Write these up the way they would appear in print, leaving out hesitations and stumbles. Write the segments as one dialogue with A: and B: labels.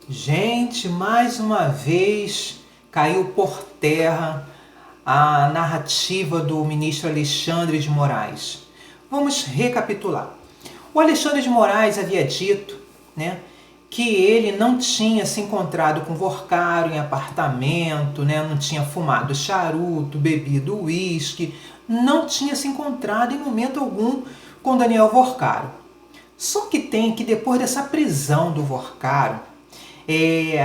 A: Gente, mais uma vez caiu por terra a narrativa do ministro Alexandre de Moraes. Vamos recapitular. O Alexandre de Moraes havia dito, que ele não tinha se encontrado com Vorcaro em apartamento, não tinha fumado charuto, bebido uísque, não tinha se encontrado em momento algum com Daniel Vorcaro. Só que depois dessa prisão do Vorcaro,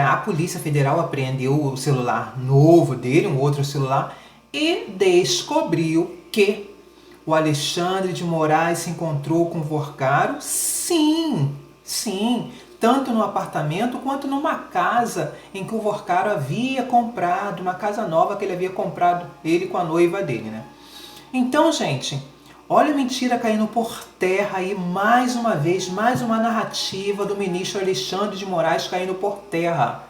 A: a Polícia Federal apreendeu o celular novo dele, um outro celular, e descobriu que o Alexandre de Moraes se encontrou com o Vorcaro, sim, tanto no apartamento quanto numa casa em que o Vorcaro havia comprado, uma casa nova que ele havia comprado, ele com a noiva dele, Então, gente, olha a mentira caindo por terra aí mais uma vez, mais uma narrativa do ministro Alexandre de Moraes caindo por terra.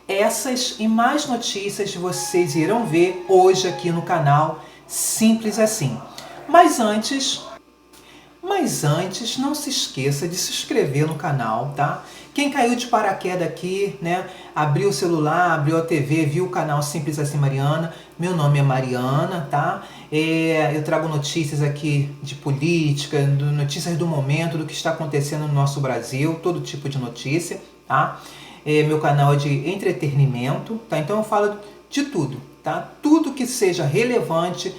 A: Essas e mais notícias vocês irão ver hoje aqui no canal, simples assim. Mas antes, não se esqueça de se inscrever no canal, tá? Quem caiu de paraquedas aqui, abriu o celular, abriu a TV, viu o canal Simples Assim Mariana. Meu nome é Mariana, tá? Eu trago notícias aqui de política, notícias do momento, do que está acontecendo no nosso Brasil, todo tipo de notícia, tá? Meu canal é de entretenimento, tá? Então eu falo de tudo, tá? Tudo que seja relevante,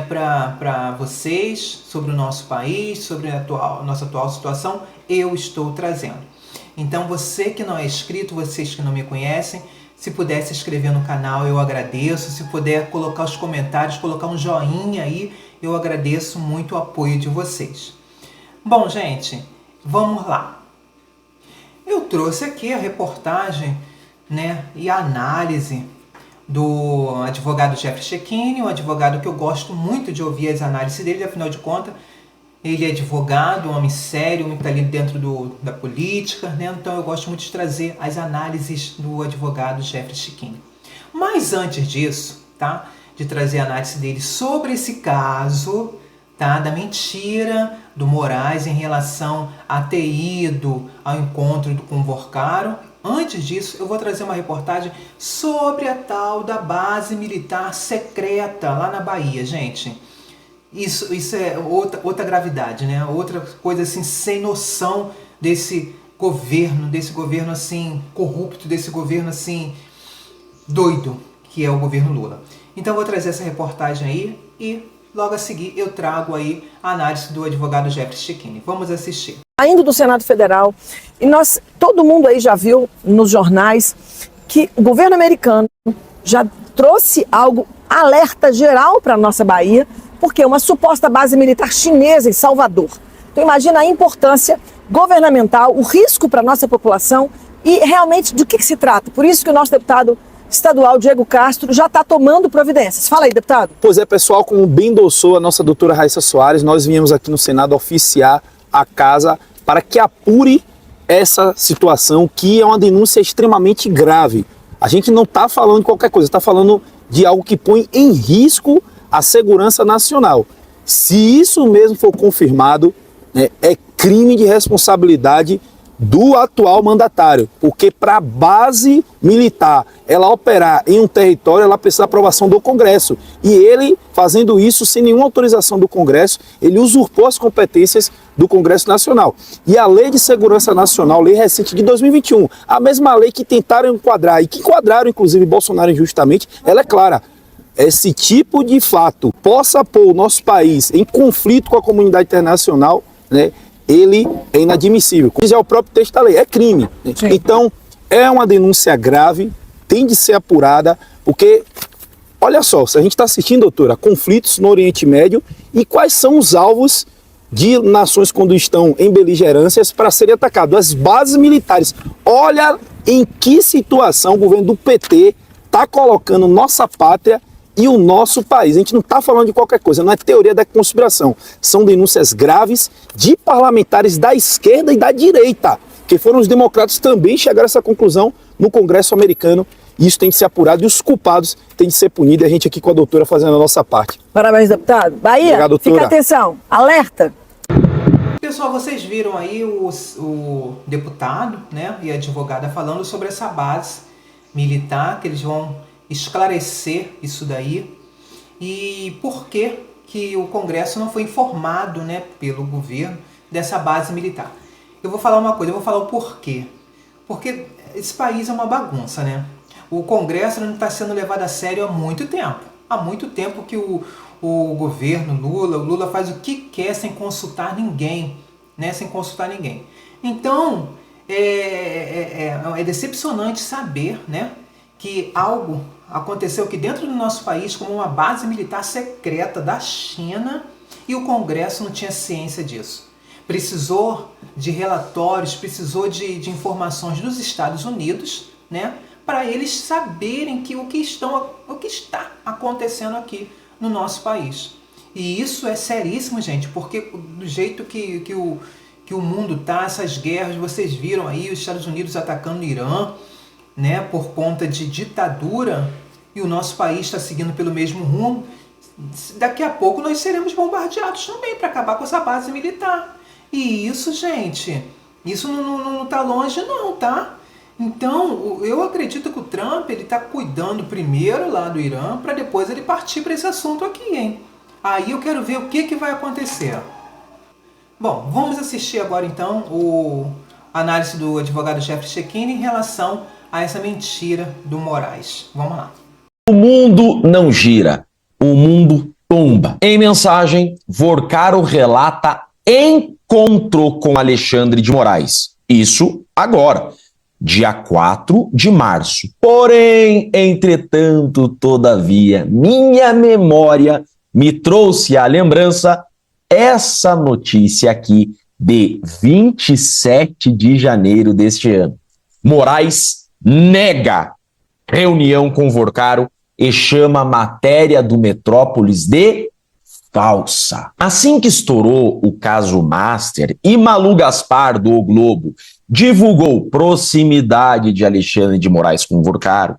A: para vocês, sobre o nosso país, sobre a nossa atual situação, eu estou trazendo. Então você que não é inscrito, vocês que não me conhecem, se puder se inscrever no canal, eu agradeço. Se puder colocar os comentários, colocar um joinha aí, eu agradeço muito o apoio de vocês. Bom, gente, vamos lá. Eu trouxe aqui a reportagem, e a análise do advogado Jeffrey Checchini, um advogado que eu gosto muito de ouvir as análises dele, afinal de contas, ele é advogado, um homem sério, um homem que está ali dentro da política, então eu gosto muito de trazer as análises do advogado Jeffrey Checchini. Mas antes disso, de trazer a análise dele sobre esse caso, da mentira do Moraes em relação a ter ido ao encontro com o Vorcaro, antes disso, eu vou trazer uma reportagem sobre a tal da base militar secreta lá na Bahia, gente. Isso é outra gravidade, Outra coisa assim, sem noção desse governo assim, corrupto, desse governo assim, doido, que é o governo Lula. Então eu vou trazer essa reportagem aí e logo a seguir eu trago aí a análise do advogado Jeffrey Checchini. Vamos assistir.
B: Saindo do Senado Federal, e todo mundo aí já viu nos jornais que o governo americano já trouxe algo, alerta geral para a nossa Bahia, porque uma suposta base militar chinesa em Salvador. Então imagina a importância governamental, o risco para a nossa população e realmente do que se trata. Por isso que o nosso deputado estadual, Diego Castro, já está tomando providências. Fala aí, deputado.
C: Pois é, pessoal, como bem endossou a nossa doutora Raíssa Soares, nós viemos aqui no Senado oficiar a casa para que apure essa situação, que é uma denúncia extremamente grave. A gente não está falando de qualquer coisa, está falando de algo que põe em risco a segurança nacional. Se isso mesmo for confirmado, é crime de responsabilidade do atual mandatário, porque para a base militar ela operar em um território, ela precisa da aprovação do Congresso. E ele, fazendo isso sem nenhuma autorização do Congresso, ele usurpou as competências do Congresso Nacional. E a Lei de Segurança Nacional, lei recente de 2021, a mesma lei que tentaram enquadrar e que enquadraram, inclusive, Bolsonaro injustamente, ela é clara. Esse tipo de fato possa pôr o nosso país em conflito com a comunidade internacional, ele é inadmissível. Como diz o próprio texto da lei, é crime. Sim. Então, é uma denúncia grave, tem de ser apurada, porque, olha só, se a gente está assistindo, doutora, conflitos no Oriente Médio, e quais são os alvos de nações quando estão em beligerâncias para serem atacados? As bases militares. Olha em que situação o governo do PT está colocando nossa pátria e o nosso país. A gente não está falando de qualquer coisa, não é teoria da conspiração. São denúncias graves de parlamentares da esquerda e da direita, que foram os democratas também chegaram a essa conclusão no Congresso americano. E isso tem de ser apurado e os culpados têm de ser punidos. E a gente aqui com a doutora fazendo a nossa parte.
B: Parabéns, deputado. Bahia,
C: obrigado, doutora.
B: Fica atenção, alerta.
A: Pessoal, vocês viram aí o deputado, né, e a advogada falando sobre essa base militar, que eles vão esclarecer isso daí e por que o Congresso não foi informado, né, pelo governo dessa base militar. Eu vou falar uma coisa, eu vou falar o porquê. Porque esse país é uma bagunça, né? O Congresso não está sendo levado a sério há muito tempo. Há muito tempo que o governo o Lula faz o que quer sem consultar ninguém, né? Sem consultar ninguém. Então, é decepcionante saber, né, que algo aconteceu aqui dentro do nosso país como uma base militar secreta da China e o Congresso não tinha ciência disso. Precisou de relatórios, precisou de informações dos Estados Unidos, né, para eles saberem o que está acontecendo aqui no nosso país. E isso é seríssimo, gente, porque do jeito que o mundo tá, essas guerras, vocês viram aí os Estados Unidos atacando o Irã, né, por conta de ditadura, e o nosso país está seguindo pelo mesmo rumo. Daqui a pouco nós seremos bombardeados também para acabar com essa base militar. E isso, gente, isso não está longe não, tá? Então, eu acredito que o Trump ele está cuidando primeiro lá do Irã para depois ele partir para esse assunto aqui, hein? Aí eu quero ver o que vai acontecer. Bom, vamos assistir agora então a análise do advogado Jeffrey Checchini em relação a essa mentira do Moraes. Vamos lá.
D: O mundo não gira, o mundo tomba. Em mensagem, Vorcaro relata encontro com Alexandre de Moraes. Isso agora, dia 4 de março. Porém, entretanto, todavia, minha memória me trouxe à lembrança essa notícia aqui de 27 de janeiro deste ano. Moraes nega reunião com Vorcaro e chama a matéria do Metrópolis de falsa. Assim que estourou o caso Master e Malu Gaspar, do O Globo, divulgou proximidade de Alexandre de Moraes com Vorcaro,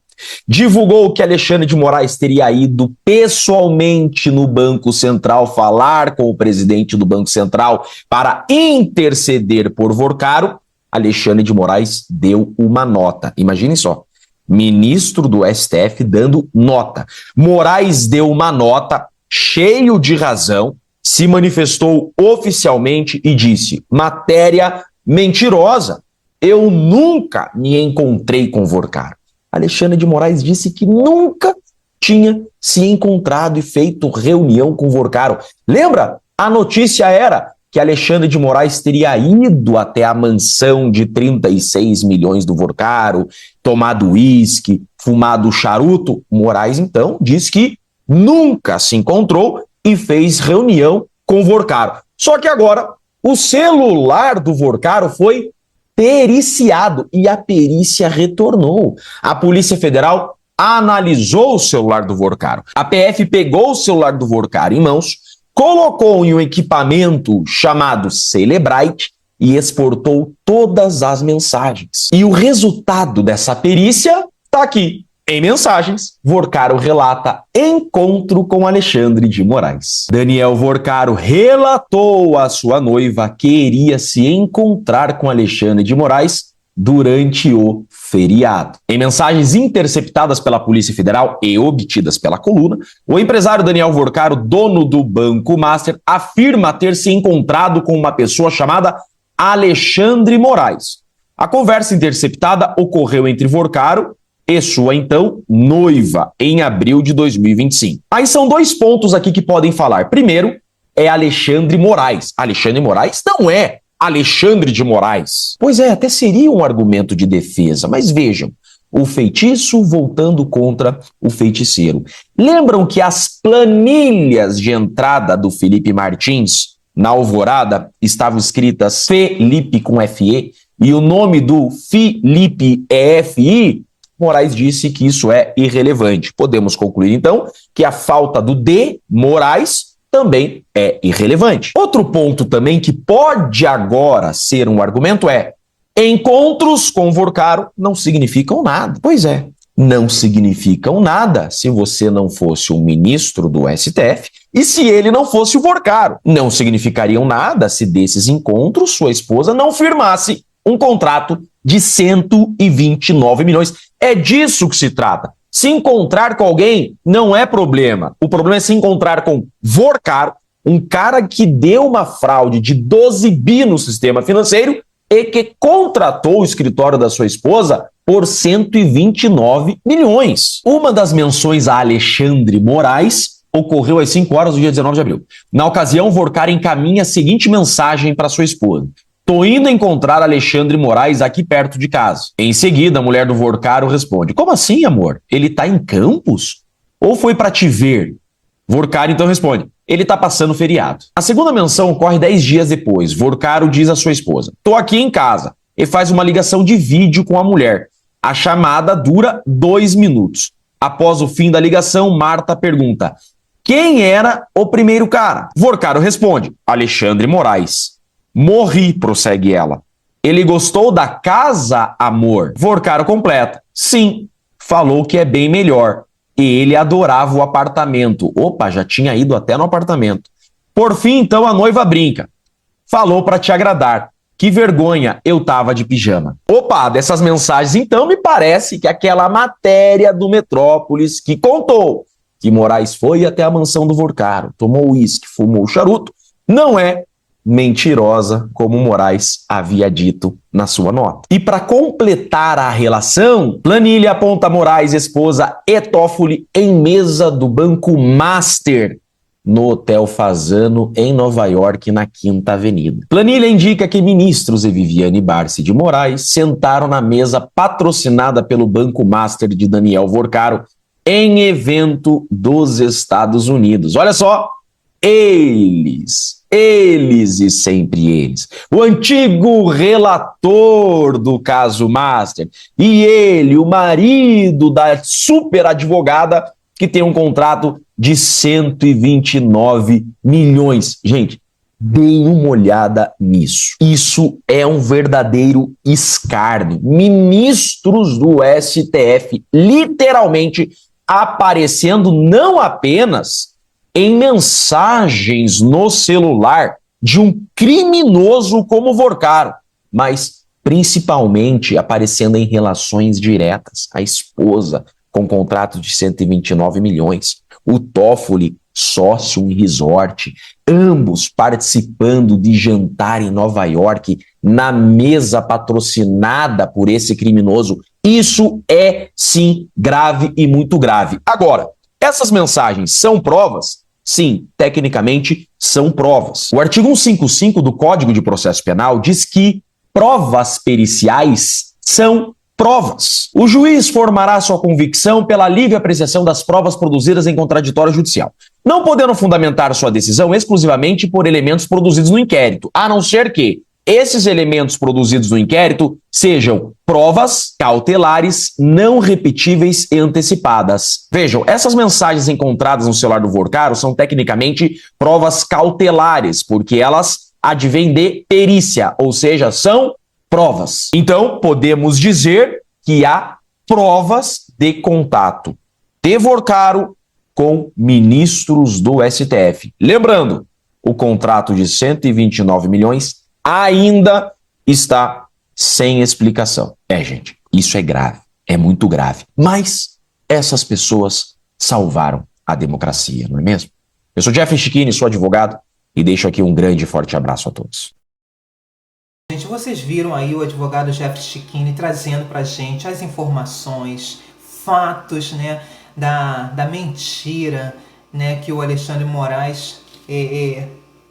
D: divulgou que Alexandre de Moraes teria ido pessoalmente no Banco Central falar com o presidente do Banco Central para interceder por Vorcaro, Alexandre de Moraes deu uma nota. Imaginem só, ministro do STF dando nota. Moraes deu uma nota cheio de razão, se manifestou oficialmente e disse: matéria mentirosa, eu nunca me encontrei com Vorcaro. Alexandre de Moraes disse que nunca tinha se encontrado e feito reunião com Vorcaro. Lembra? A notícia era que Alexandre de Moraes teria ido até a mansão de 36 milhões do Vorcaro, tomado uísque, fumado charuto. Moraes, então, disse que nunca se encontrou e fez reunião com Vorcaro. Só que agora, o celular do Vorcaro foi periciado e a perícia retornou. A Polícia Federal analisou o celular do Vorcaro. A PF pegou o celular do Vorcaro em mãos, colocou em um equipamento chamado Celebrite e exportou todas as mensagens. E o resultado dessa perícia está aqui. Em mensagens, Vorcaro relata encontro com Alexandre de Moraes. Daniel Vorcaro relatou à sua noiva que iria se encontrar com Alexandre de Moraes durante o feriado. Em mensagens interceptadas pela Polícia Federal e obtidas pela Coluna, o empresário Daniel Vorcaro, dono do Banco Master, afirma ter se encontrado com uma pessoa chamada Alexandre Moraes. A conversa interceptada ocorreu entre Vorcaro e sua, então, noiva, em abril de 2025. Aí são dois pontos aqui que podem falar. Primeiro, é Alexandre Moraes. Alexandre Moraes não é Alexandre de Moraes. Pois é, até seria um argumento de defesa, mas vejam, o feitiço voltando contra o feiticeiro. Lembram que as planilhas de entrada do Felipe Martins, na Alvorada, estavam escritas Felipe com FE e o nome do Felipe é FI? Moraes disse que isso é irrelevante. Podemos concluir, então, que a falta do D, Moraes, também é irrelevante. Outro ponto também que pode agora ser um argumento é: encontros com Vorcaro não significam nada. Pois é, não significam nada se você não fosse um ministro do STF e se ele não fosse o Vorcaro. Não significariam nada se desses encontros sua esposa não firmasse um contrato de 129 milhões. É disso que se trata. Se encontrar com alguém não é problema. O problema é se encontrar com Vorcaro, um cara que deu uma fraude de 12 bi no sistema financeiro e que contratou o escritório da sua esposa por 129 milhões. Uma das menções a Alexandre Moraes ocorreu às 5 horas do dia 19 de abril. Na ocasião, Vorcaro encaminha a seguinte mensagem para sua esposa: "Tô indo encontrar Alexandre Moraes aqui perto de casa." Em seguida, a mulher do Vorcaro responde: "Como assim, amor? Ele tá em Campos? Ou foi para te ver?" Vorcaro então responde: "Ele tá passando feriado." A segunda menção ocorre 10 dias depois. Vorcaro diz à sua esposa: "Tô aqui em casa." E faz uma ligação de vídeo com a mulher. A chamada dura 2 minutos. Após o fim da ligação, Marta pergunta: "Quem era o primeiro cara?" Vorcaro responde: "Alexandre Moraes." "Morri", prossegue ela. "Ele gostou da casa, amor?" Vorcaro completa: "Sim, falou que é bem melhor. E ele adorava o apartamento." Opa, já tinha ido até no apartamento. "Por fim, então, a noiva brinca: falou para te agradar. Que vergonha, eu tava de pijama." Opa, dessas mensagens, então, me parece que aquela matéria do Metrópolis que contou que Moraes foi até a mansão do Vorcaro, tomou uísque, fumou charuto, não é mentirosa, como Moraes havia dito na sua nota. E para completar a relação, planilha aponta Moraes, esposa e Toffoli em mesa do Banco Master, no Hotel Fasano, em Nova York, na Quinta Avenida. Planilha indica que ministros e Viviane Barsi de Moraes sentaram na mesa patrocinada pelo Banco Master de Daniel Vorcaro em evento dos Estados Unidos. Olha só, eles e sempre eles. O antigo relator do caso Master e ele, o marido da super advogada que tem um contrato de 129 milhões. Gente, deem uma olhada nisso. Isso é um verdadeiro escárnio. Ministros do STF literalmente aparecendo não apenas em mensagens no celular de um criminoso como Vorcaro, mas principalmente aparecendo em relações diretas. A esposa com contrato de 129 milhões, o Toffoli, sócio em resort, ambos participando de jantar em Nova York, na mesa patrocinada por esse criminoso. Isso é, sim, grave e muito grave. Agora, essas mensagens são provas? Sim, tecnicamente são provas. O artigo 155 do Código de Processo Penal diz que provas periciais são provas. O juiz formará sua convicção pela livre apreciação das provas produzidas em contraditório judicial, não podendo fundamentar sua decisão exclusivamente por elementos produzidos no inquérito, a não ser que esses elementos produzidos no inquérito sejam provas cautelares, não repetíveis e antecipadas. Vejam, essas mensagens encontradas no celular do Vorcaro são tecnicamente provas cautelares, porque elas advêm de perícia, ou seja, são provas. Então, podemos dizer que há provas de contato de Vorcaro com ministros do STF. Lembrando, o contrato de 129 milhões ainda está sem explicação. Gente, isso é grave, é muito grave. Mas essas pessoas salvaram a democracia, não é mesmo? Eu sou Jeffrey Chicchini, sou advogado, e deixo aqui um grande e forte abraço a todos.
A: Gente, vocês viram aí o advogado Jeffrey Chicchini trazendo pra gente as informações, fatos, né, da mentira, né, que o Alexandre Moraes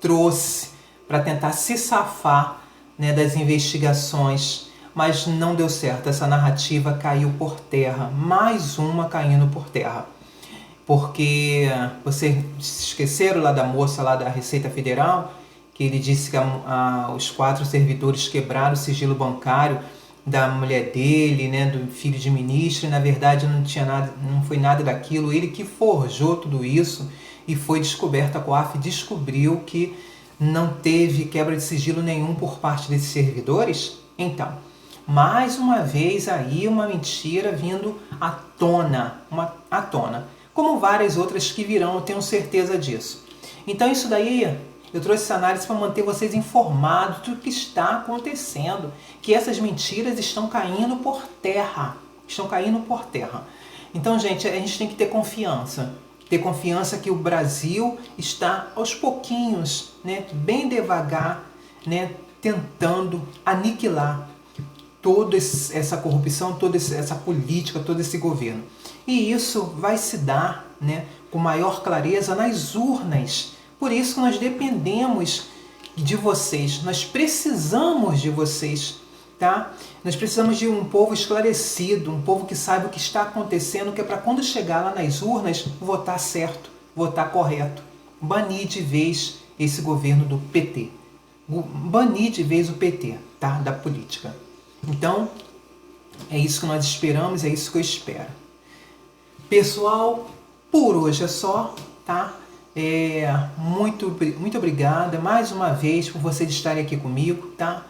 A: trouxe para tentar se safar, né, das investigações, mas não deu certo. Essa narrativa caiu por terra, mais uma caindo por terra, porque vocês esqueceram lá da moça lá da Receita Federal, que ele disse que os 4 servidores quebraram o sigilo bancário da mulher dele, né, do filho de ministro, e na verdade não tinha nada, não foi nada daquilo, ele que forjou tudo isso, e foi descoberto, a COAF descobriu que não teve quebra de sigilo nenhum por parte desses servidores. Então, mais uma vez aí uma mentira vindo à tona, como várias outras que virão, eu tenho certeza disso. Então isso daí, eu trouxe essa análise para manter vocês informados do que está acontecendo, que essas mentiras estão caindo por terra, estão caindo por terra. Então, gente, a gente tem que ter confiança que o Brasil está aos pouquinhos, né, bem devagar, né, tentando aniquilar toda essa corrupção, toda essa política, todo esse governo. E isso vai se dar, né, com maior clareza nas urnas. Por isso que nós dependemos de vocês, nós precisamos de vocês, tá? Nós precisamos de um povo esclarecido, um povo que saiba o que está acontecendo, que é para quando chegar lá nas urnas, votar certo, votar correto. Banir de vez esse governo do PT. Banir de vez o PT, tá? Da política. Então, é isso que nós esperamos, é isso que eu espero. Pessoal, por hoje é só, tá? Muito obrigada mais uma vez por vocês estarem aqui comigo, tá?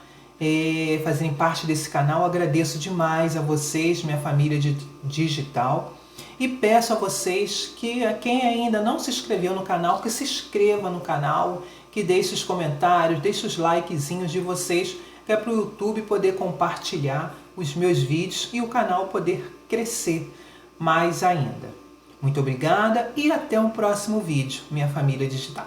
A: Fazerem parte desse canal. Agradeço demais a vocês, minha família digital. E peço a vocês que, quem ainda não se inscreveu no canal, que se inscreva no canal, que deixe os comentários, deixe os likezinhos de vocês, que é para o YouTube poder compartilhar os meus vídeos e o canal poder crescer mais ainda. Muito obrigada e até o próximo vídeo, minha família digital.